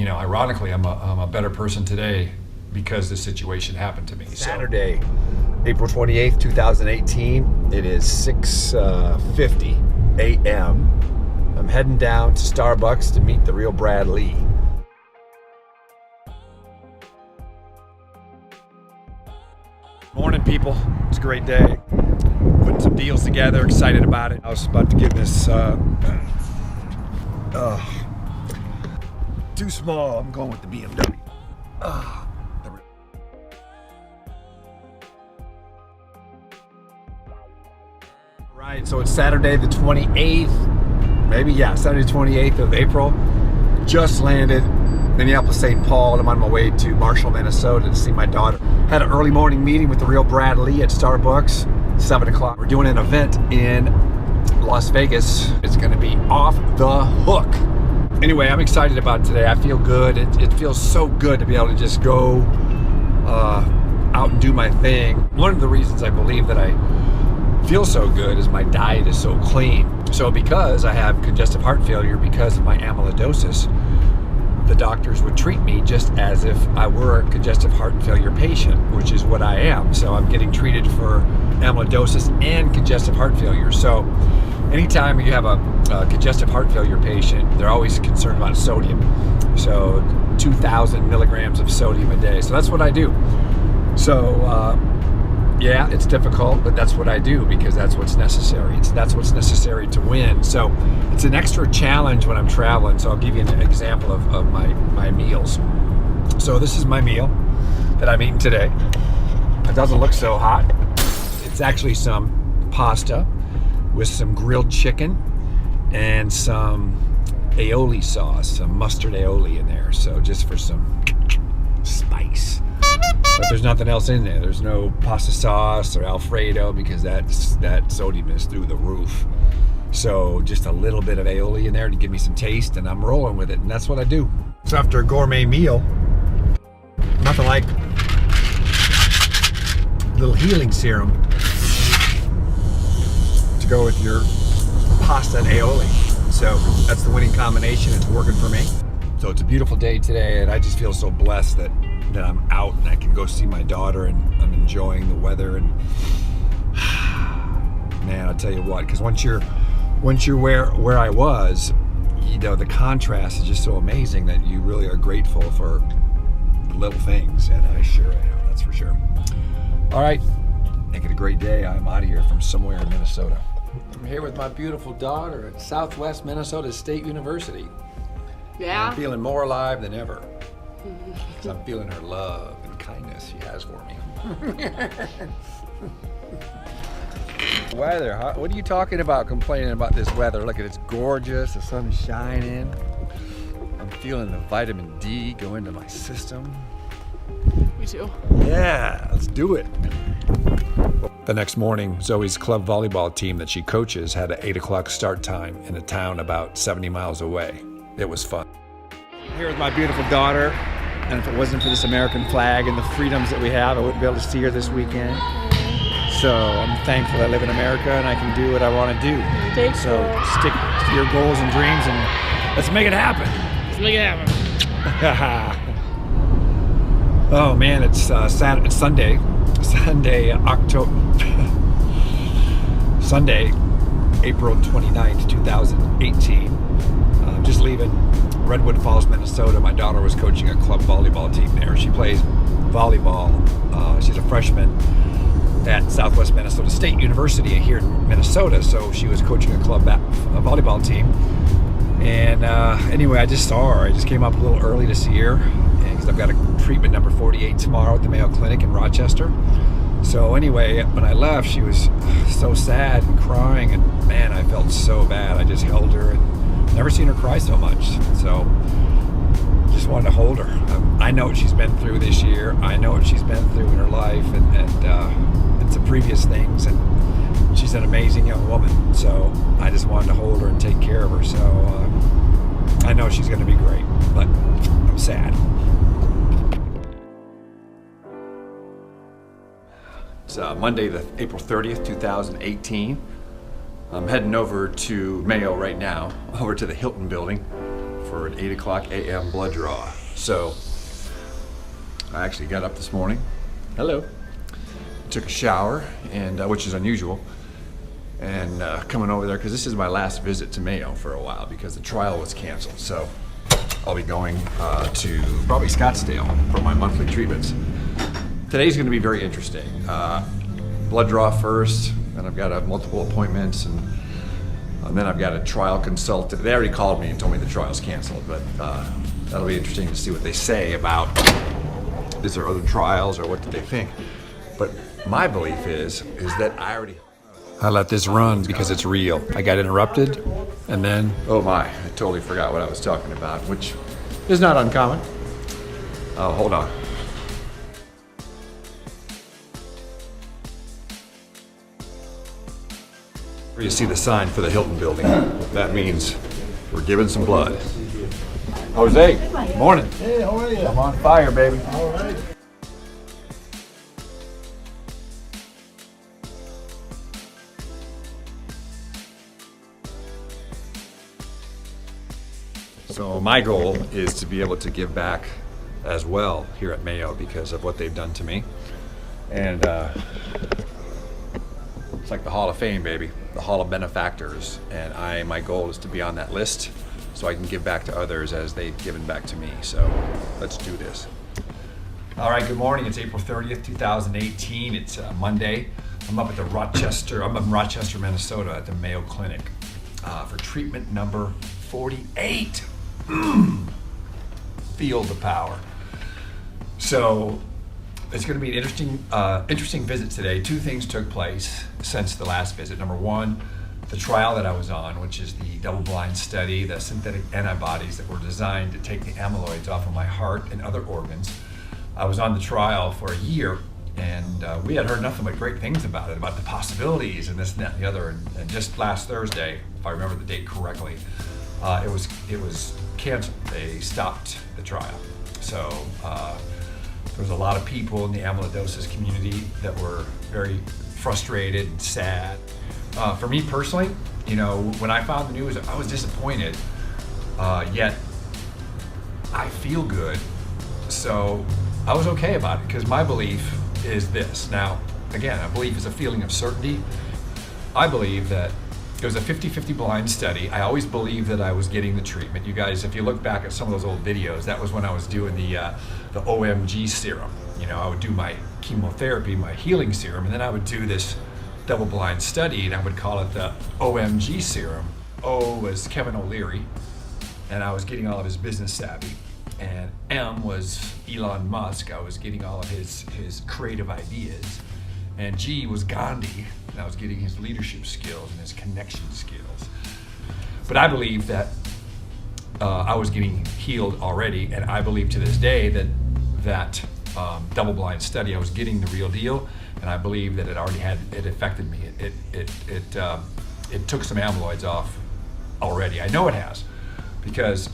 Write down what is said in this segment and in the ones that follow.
ironically, I'm a better person today because this situation happened to me. Saturday, April 28th, 2018. It is 6:50 a.m. I'm heading down to Starbucks to meet the real Brad Lee. Morning, people. It's a great day. Putting some deals together, excited about it. I was about to give this too small. I'm going with the BMW. Right, so it's Saturday the 28th, Saturday the 28th of April. Just landed Minneapolis, St. Paul, and I'm on my way to Marshall, Minnesota to see my daughter. Had an early morning meeting with the real Brad Lee at Starbucks, 7 o'clock. We're doing an event in Las Vegas. It's gonna be off the hook. Anyway, I'm excited about today. I feel good. It feels so good to be able to just go out and do my thing. One of the reasons I believe that I feel so good is my diet is so clean. So because I have congestive heart failure because of my amyloidosis, the doctors would treat me just as if I were a congestive heart failure patient, which is what I am. So I'm getting treated for amyloidosis and congestive heart failure. So anytime you have a congestive heart failure patient, they're always concerned about sodium. So 2,000 milligrams of sodium a day. So that's what I do. So yeah, it's difficult, but that's what I do because that's what's necessary. That's what's necessary to win. So it's an extra challenge when I'm traveling. So I'll give you an example of my meals. So this is my meal that I'm eating today. It doesn't look so hot. It's actually some pasta with some grilled chicken and some aioli sauce, some mustard aioli in there. So just for some spice. But there's nothing else in there. There's no pasta sauce or Alfredo because that sodium is through the roof. So just a little bit of aioli in there to give me some taste, and I'm rolling with it, and that's what I do. So after a gourmet meal, nothing like a little healing serum to go with your pasta and aioli. So that's the winning combination. It's working for me. So it's a beautiful day today, and I just feel so blessed that I'm out and I can go see my daughter, and I'm enjoying the weather. And man, I'll tell you what, because once you're where I was, the contrast is just so amazing that you really are grateful for the little things, and I sure am, that's for sure. All right, make it a great day. I'm out of here from somewhere in Minnesota. I'm here with my beautiful daughter at Southwest Minnesota State University. Yeah. I'm feeling more alive than ever. Because I'm feeling her love and kindness she has for me. Weather, huh? What are you talking about complaining about this weather? Look at it's gorgeous, the sun's shining. I'm feeling the vitamin D go into my system. Me too. Yeah, let's do it. The next morning, Zoe's club volleyball team that she coaches had an 8 o'clock start time in a town about 70 miles away. It was fun. I'm here with my beautiful daughter, and if it wasn't for this American flag and the freedoms that we have, I wouldn't be able to see her this weekend. So I'm thankful I live in America and I can do what I want to do. So stick to your goals and dreams and let's make it happen. Let's make it happen. Oh man, it's Sunday, April 29th, 2018. Just leaving Redwood Falls, Minnesota. My daughter was coaching a club volleyball team there. She plays volleyball. She's a freshman at Southwest Minnesota State University here in Minnesota. So she was coaching a club volleyball team. And anyway, I just saw her. I just came up a little early to see her because I've got a treatment number 48 tomorrow at the Mayo Clinic in Rochester. So anyway, when I left, she was so sad and crying, and man, I felt so bad. I just held her and never seen her cry so much. So just wanted to hold her. I know what she's been through this year. I know what she's been through in her life and some previous things. And she's an amazing young woman. So I just wanted to hold her and take care of her. So I know she's going to be great, but I'm sad. It's Monday, April 30th, 2018. I'm heading over to Mayo right now, over to the Hilton building for an 8 o'clock a.m. blood draw. So I actually got up this morning. Hello. Took a shower, and which is unusual. And coming over there, because this is my last visit to Mayo for a while because the trial was canceled. So I'll be going to probably Scottsdale for my monthly treatments. Today's going to be very interesting. Blood draw first, and I've got multiple appointments, and then I've got a trial consultant. They already called me and told me the trial's canceled, but that'll be interesting to see what they say about is there other trials or what do they think. But my belief is that I let this run because it's real. I got interrupted, and then, oh my, I totally forgot what I was talking about, which is not uncommon. Oh, hold on. You see the sign for the Hilton building. That means we're giving some blood. Jose, morning. Hey, how are you? I'm on fire, baby. All right. So my goal is to be able to give back as well here at Mayo because of what they've done to me. And it's like the Hall of Fame, baby, the Hall of Benefactors. And my goal is to be on that list so I can give back to others as they've given back to me. So let's do this. All right, good morning. It's April 30th, 2018. It's Monday. I'm up in Rochester, Minnesota at the Mayo Clinic for treatment number 48. Feel the power. So it's going to be an interesting visit today. Two things took place since the last visit. Number one, the trial that I was on, which is the double-blind study, the synthetic antibodies that were designed to take the amyloids off of my heart and other organs. I was on the trial for a year, and we had heard nothing but great things about it, about the possibilities and this and that and the other. And just last Thursday, if I remember the date correctly, it was canceled. They stopped the trial. So there was a lot of people in the amyloidosis community that were very frustrated and sad. For me personally, when I found the news, I was disappointed, yet I feel good. So I was okay about it because my belief is this. Now, again, a belief is a feeling of certainty. I believe that it was a 50-50 blind study. I always believed that I was getting the treatment. You guys, if you look back at some of those old videos, that was when I was doing the OMG serum. I would do my chemotherapy, my healing serum, and then I would do this double-blind study, and I would call it the OMG serum. O was Kevin O'Leary, and I was getting all of his business savvy. And M was Elon Musk. I was getting all of his creative ideas. And G was Gandhi, and I was getting his leadership skills and his connection skills. But I believe that I was getting healed already, and I believe to this day that double-blind study, I was getting the real deal, and I believe that it affected me. It took some amyloids off already. I know it has, because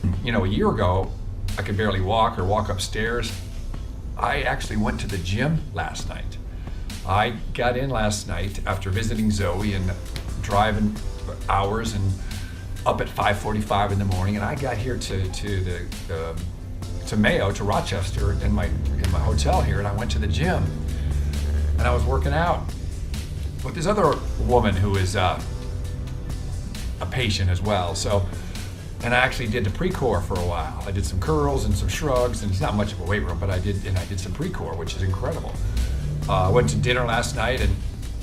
a year ago, I could barely walk or walk upstairs. I actually went to the gym last night. I got in last night after visiting Zoe and driving hours and up at 5:45 in the morning, and I got here to Mayo, to Rochester, in my hotel here, and I went to the gym, and I was working out with this other woman who is a patient as well. And I actually did the pre-core for a while. I did some curls and some shrugs, and it's not much of a weight room, but I did some pre-core, which is incredible. I went to dinner last night, and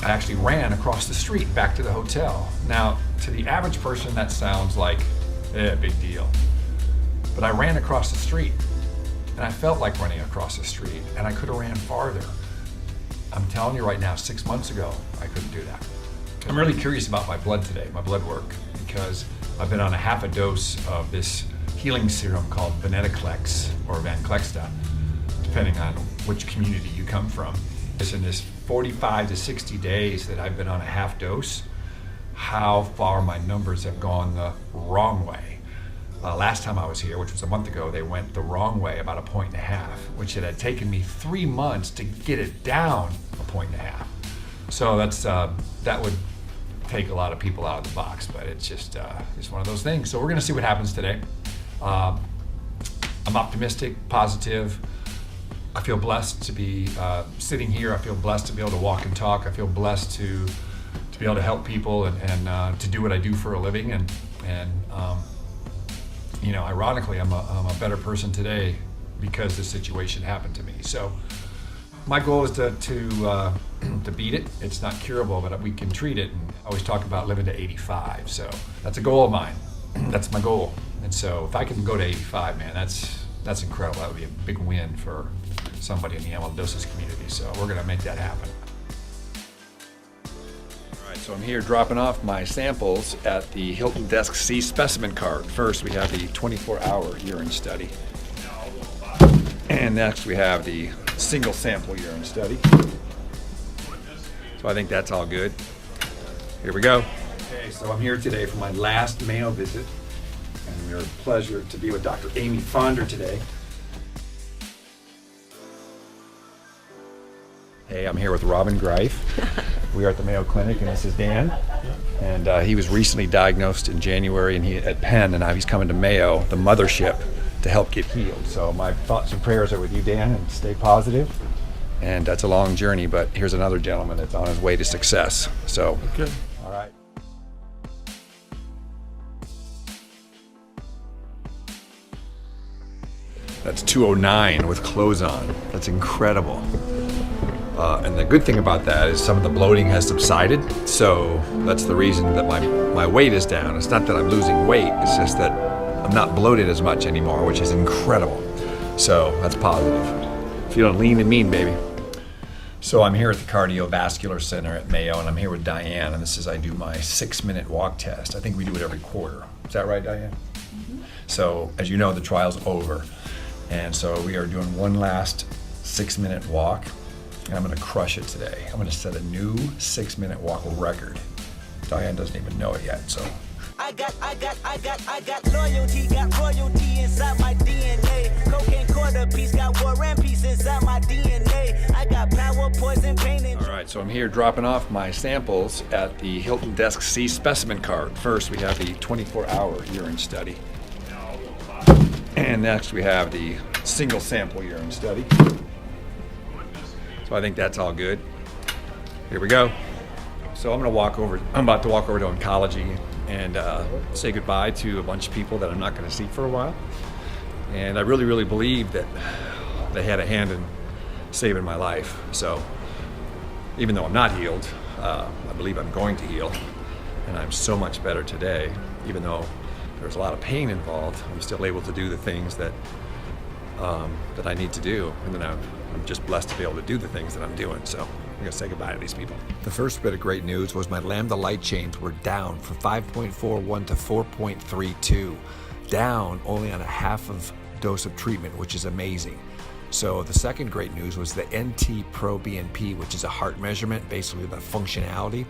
I actually ran across the street back to the hotel. Now, to the average person, that sounds like a big deal. But I ran across the street, and I felt like running across the street, and I could have ran farther. I'm telling you right now, 6 months ago, I couldn't do that. I'm really curious about my blood today, my blood work, because I've been on a half a dose of this healing serum called Venetaclex or Venclexta, depending on which community you come from. In this 45 to 60 days that I've been on a half dose, how far my numbers have gone the wrong way. Last time I was here, which was a month ago, they went the wrong way about 1.5 points, which it had taken me 3 months to get it down 1.5 points. So that would take a lot of people out of the box, but it's just one of those things. So we're gonna see what happens today. I'm optimistic, positive. I feel blessed to be sitting here. I feel blessed to be able to walk and talk. I feel blessed to be able to help people and to do what I do for a living. And you know, ironically, I'm a better person today because this situation happened to me. So my goal is to beat it. It's not curable, but we can treat it. And I always talk about living to 85. So that's a goal of mine. That's my goal. And so if I can go to 85, man, that's incredible. That would be a big win for somebody in the amyloidosis community. So we're gonna make that happen. All right, so I'm here dropping off my samples at the Hilton Desk C specimen cart. First, we have the 24-hour urine study. And next we have the single sample urine study. So I think that's all good. Here we go. Okay, so I'm here today for my last Mayo visit. And we're a pleasure to be with Dr. Amy Fonder today. Hey, I'm here with Robin Greif. We are at the Mayo Clinic, and this is Dan. And he was recently diagnosed in January at Penn, and now he's coming to Mayo, the mothership, to help get healed. So my thoughts and prayers are with you, Dan, and stay positive. And that's a long journey, but here's another gentleman that's on his way to success. So, Good. all right. That's 209 with clothes on. That's incredible. And the good thing about that is some of the bloating has subsided. So that's the reason that my weight is down. It's not that I'm losing weight, it's just that I'm not bloated as much anymore, which is incredible. So that's positive. Feeling lean and mean, baby. So I'm here at the Cardiovascular Center at Mayo, and I'm here with Diane, and I do my 6-minute walk test. I think we do it every quarter. Is that right, Diane? Mm-hmm. So as you know, the trial's over. And so we are doing one last 6-minute walk, and I'm gonna crush it today. I'm gonna set a new 6-minute walk record. Diane doesn't even know it yet, so. I got loyalty, got royalty inside my DNA. Cocaine quarter piece, got war and peace inside my DNA. I got power, poison, pain, and... All right, so I'm here dropping off my samples at the Hilton Desk C specimen cart. First, we have the 24-hour urine study. And next we have the single sample urine study. So I think that's all good. Here we go. So I'm about to walk over to oncology and say goodbye to a bunch of people that I'm not going to see for a while. And I really, really believe that they had a hand in saving my life. So even though I'm not healed, I believe I'm going to heal. And I'm so much better today, even though there's a lot of pain involved. I'm still able to do the things that I need to do, and then I'm just blessed to be able to do the things that I'm doing. So I'm gonna say goodbye to these people. The first bit of great news was my lambda light chains were down from 5.41 to 4.32, down only on a half of dose of treatment, which is amazing. So the second great news was the NT-proBNP, which is a heart measurement, basically the functionality.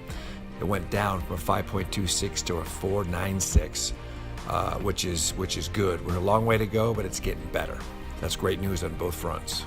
It went down from a 5.26 to a 4.96. Which is good. We're a long way to go, but it's getting better. That's great news on both fronts.